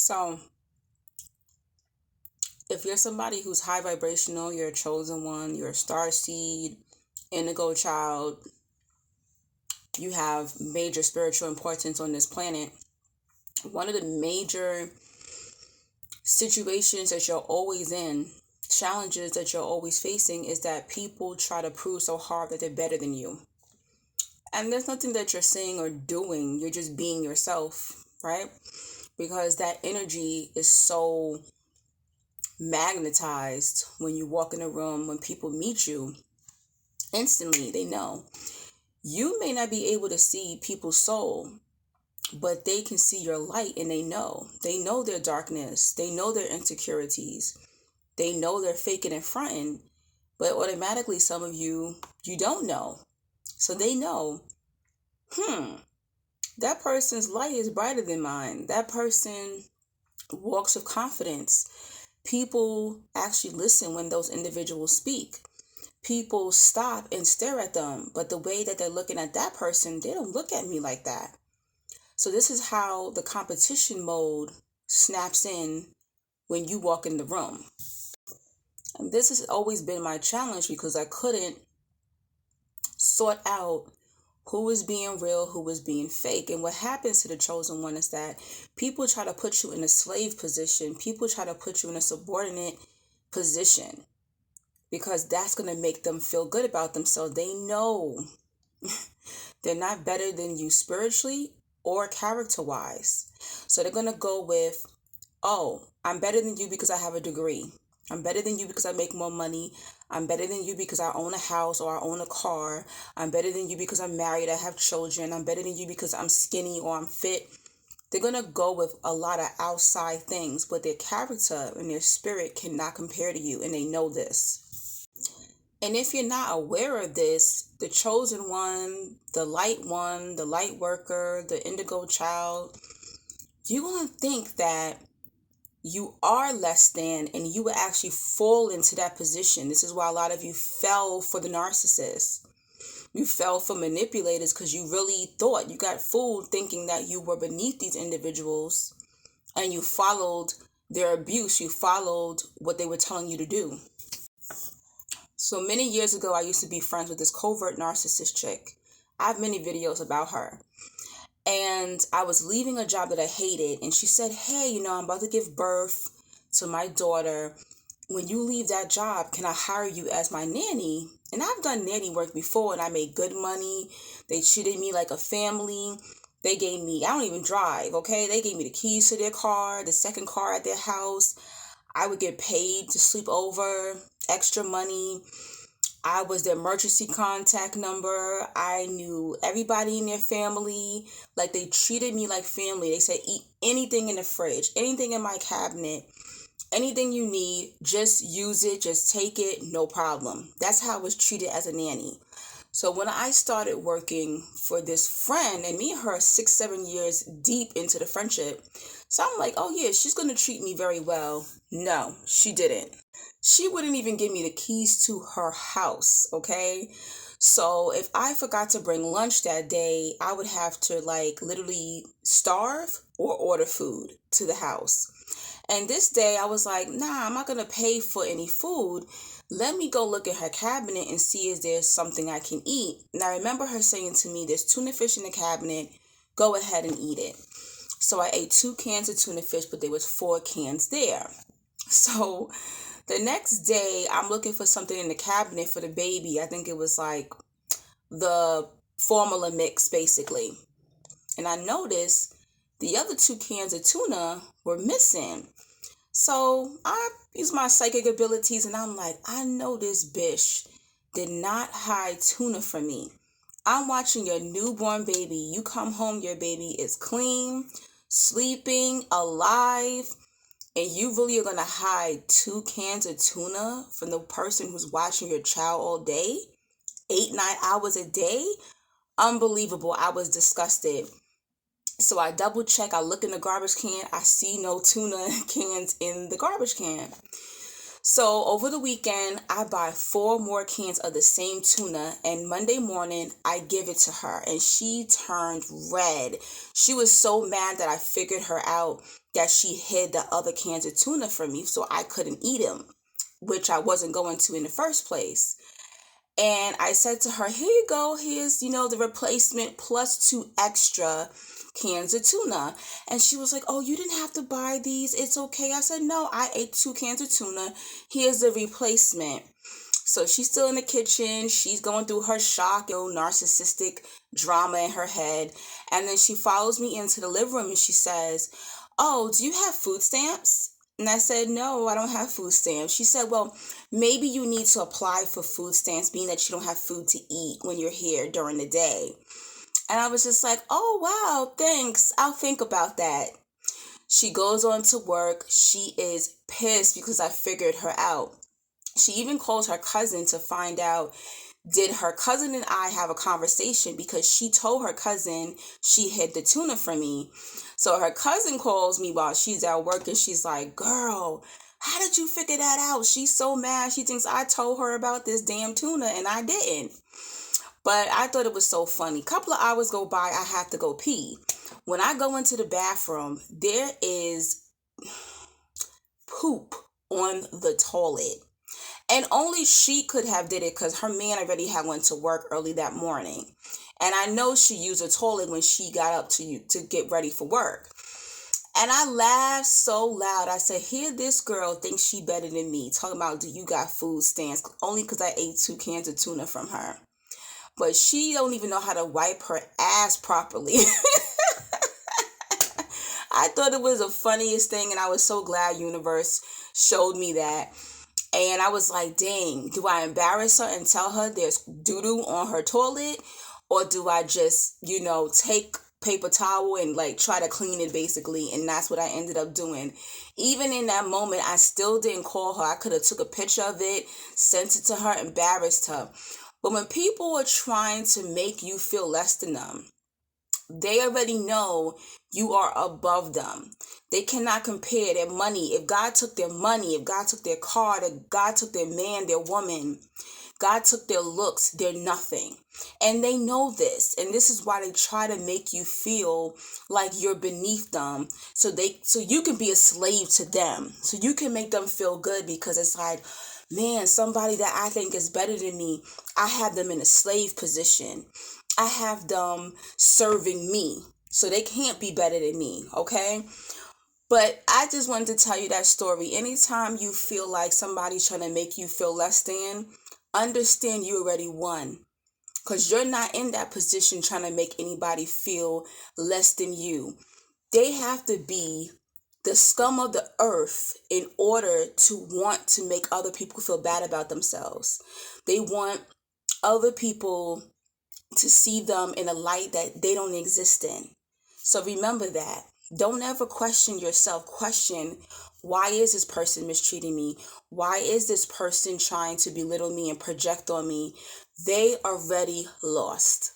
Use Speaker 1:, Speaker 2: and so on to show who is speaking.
Speaker 1: So, if you're somebody who's high vibrational, you're a chosen one, you're a star seed, indigo child, you have major spiritual importance on this planet. One of the major situations that you're always in, challenges that you're always facing, is that people try to prove so hard that they're better than you. And there's nothing that you're saying or doing, you're just being yourself, right? Because that energy is so magnetized when you walk in a room, when people meet you, instantly they know. You may not be able to see people's soul, but they can see your light, and they know their darkness, they know their insecurities, they know they're faking and fronting, but automatically some of you don't know. So they know, that person's light is brighter than mine. That person walks with confidence. People actually listen when those individuals speak. People stop and stare at them, but the way that they're looking at that person, they don't look at me like that. So this is how the competition mode snaps in when you walk in the room. And this has always been my challenge, because I couldn't sort out who was being real, who was being fake. And what happens to the chosen one is that people try to put you in a slave position. People try to put you in a subordinate position, because that's going to make them feel good about themselves. They know they're not better than you spiritually or character-wise. So they're going to go with, oh, I'm better than you because I have a degree. I'm better than you because I make more money. I'm better than you because I own a house or I own a car. I'm better than you because I'm married, I have children. I'm better than you because I'm skinny or I'm fit. They're going to go with a lot of outside things, but their character and their spirit cannot compare to you, and they know this. And if you're not aware of this, the chosen one, the light worker, the indigo child, you're going to think that you are less than, and you will actually fall into that position. This is why a lot of you fell for the narcissist. You fell for manipulators because you really thought, you got fooled thinking that you were beneath these individuals, and you followed their abuse. You followed what they were telling you to do. So many years ago, I used to be friends with this covert narcissist chick. I have many videos about her. And I was leaving a job that I hated, and she said, hey, I'm about to give birth to my daughter. When you leave that job, can I hire you as my nanny? And I've done nanny work before, and I made good money. They treated me like a family. They gave me, I don't even drive, okay? They gave me the keys to their car, the second car at their house. I would get paid to sleep over, extra money. I was their emergency contact number. I knew everybody in their family. Like, they treated me like family. They said, eat anything in the fridge, anything in my cabinet, anything you need, just use it, just take it, no problem. That's how I was treated as a nanny. So when I started working for this friend, and me and her 6-7 years deep into the friendship, so I'm like, oh yeah, she's going to treat me very well. No, she didn't. She wouldn't even give me the keys to her house, okay? So if I forgot to bring lunch that day, I would have to literally starve or order food to the house. And this day I was like, nah, I'm not going to pay for any food. Let me go look at her cabinet and see if there's something I can eat. And I remember her saying to me, there's tuna fish in the cabinet. Go ahead and eat it. So I ate 2 cans of tuna fish, but there was 4 cans there. So the next day, I'm looking for something in the cabinet for the baby. I think it was like the formula mix, basically. And I noticed the other 2 cans of tuna were missing. So I used my psychic abilities, and I'm like, I know this bitch did not hide tuna from me. I'm watching your newborn baby. You come home, your baby is clean, sleeping, alive. And you really are going to hide 2 cans of tuna from the person who's watching your child all day? 8-9 hours a day? Unbelievable. I was disgusted. So I double check. I look in the garbage can. I see no tuna cans in the garbage can. So over the weekend, I buy 4 more cans of the same tuna, and Monday morning, I give it to her, and she turned red. She was so mad that I figured her out that she hid the other cans of tuna from me so I couldn't eat them, which I wasn't going to in the first place. And I said to her, here you go. Here's, the replacement plus 2 extra cans of tuna. And she was like, oh, you didn't have to buy these. It's okay. I said, no, I ate 2 cans of tuna. Here's the replacement. So she's still in the kitchen. She's going through her shock, narcissistic drama in her head. And then she follows me into the living room and she says, oh, do you have food stamps? And I said, no, I don't have food stamps. She said, well, maybe you need to apply for food stamps, being that you don't have food to eat when you're here during the day. And I was just like, oh, wow, thanks. I'll think about that. She goes on to work. She is pissed because I figured her out. She even calls her cousin to find out, did her cousin and I have a conversation, because she told her cousin she hid the tuna from me. So her cousin calls me while she's at work and she's like, girl, how did you figure that out? She's so mad. She thinks I told her about this damn tuna and I didn't. But I thought it was so funny. A couple of hours go by, I have to go pee. When I go into the bathroom, there is poop on the toilet. And only she could have did it because her man already had went to work early that morning. And I know she used a toilet when she got up to get ready for work. And I laughed so loud. I said, here this girl thinks she better than me. Talking about, do you got food stamps? Only because I ate 2 cans of tuna from her. But she don't even know how to wipe her ass properly. I thought it was the funniest thing. And I was so glad universe showed me that. And I was like, dang, do I embarrass her and tell her there's doo-doo on her toilet? Or do I just, take paper towel and try to clean it basically? And that's what I ended up doing. Even in that moment, I still didn't call her. I could have took a picture of it, sent it to her, embarrassed her. But when people are trying to make you feel less than them, they already know you are above them. They cannot compare their money. If God took their money, if God took their car, if God took their man, their woman, God took their looks, they're nothing. And they know this. And this is why they try to make you feel like you're beneath them. So you can be a slave to them. So you can make them feel good, because it's like, man, somebody that I think is better than me, I have them in a slave position. I have them serving me. So they can't be better than me, okay? But I just wanted to tell you that story. Anytime you feel like somebody's trying to make you feel less than, understand you already won. Because you're not in that position trying to make anybody feel less than you. They have to be the scum of the earth in order to want to make other people feel bad about themselves. They want other people to see them in a light that they don't exist in. So remember that. Don't ever question yourself. Question, why is this person mistreating me? Why is this person trying to belittle me and project on me? They are already lost.